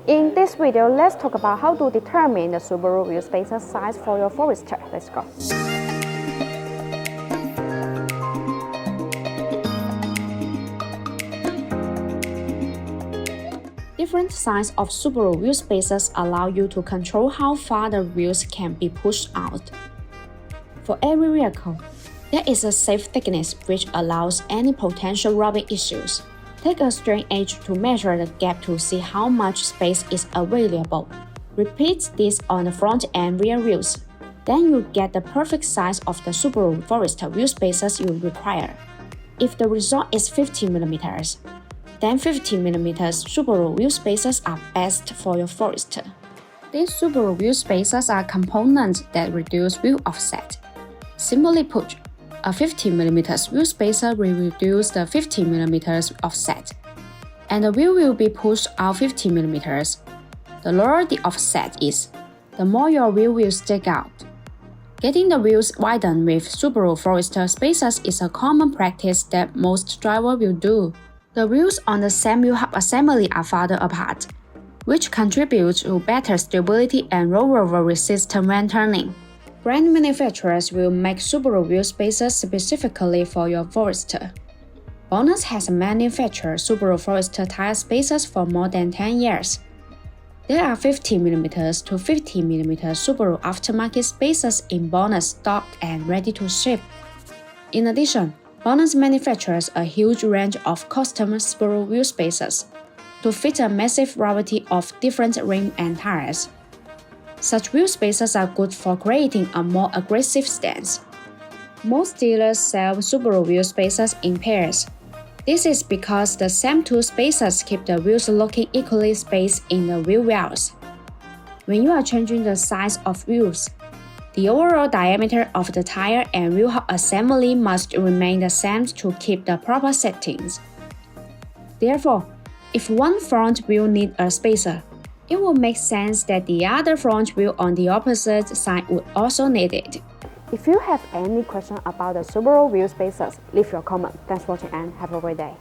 In this video, let's talk about how to determine the Subaru wheel spacer size for your Forester. Let's go. Different sizes of Subaru wheel spacers allow you to control how far the wheels can be pushed out. For every vehicle, there is a safe thickness which allows any potential rubbing issues. Take a strain edge to measure the gap to see how much space is available. Repeat this on the front and rear wheels. Then you get the perfect size of the Subaru Forester wheel spacers you require. If the result is 50mm, then 50mm Subaru wheel spacers are best for your Forester. These Subaru wheel spacers are components that reduce wheel offset. Simply put, a 50mm wheel spacer will reduce the 50mm offset, and the wheel will be pushed out 50mm. The lower the offset is, the more your wheel will stick out. Getting the wheels widened with Subaru Forester spacers is a common practice that most drivers will do. The wheels on the same wheel hub assembly are farther apart, which contributes to better stability and rollover resistance when turning. Brand manufacturers will make Subaru wheel spacers specifically for your Forester. Bonus has manufactured Subaru Forester tire spacers for more than 10 years. There are 50mm to 50mm Subaru aftermarket spacers in Bonus stock and ready to ship. In addition, Bonus manufactures a huge range of custom Subaru wheel spacers to fit a massive variety of different rims and tires. Such wheel spacers are good for creating a more aggressive stance. Most dealers sell Subaru wheel spacers in pairs. This is because the same two spacers keep the wheels looking equally spaced in the wheel wells. When you are changing the size of wheels, the overall diameter of the tire and wheel hub assembly must remain the same to keep the proper settings. Therefore, if one front wheel needs a spacer, it will make sense that the other front wheel on the opposite side would also need it. If you have any question about the Subaru wheel spacers, leave your comment. Thanks for watching and have a great day.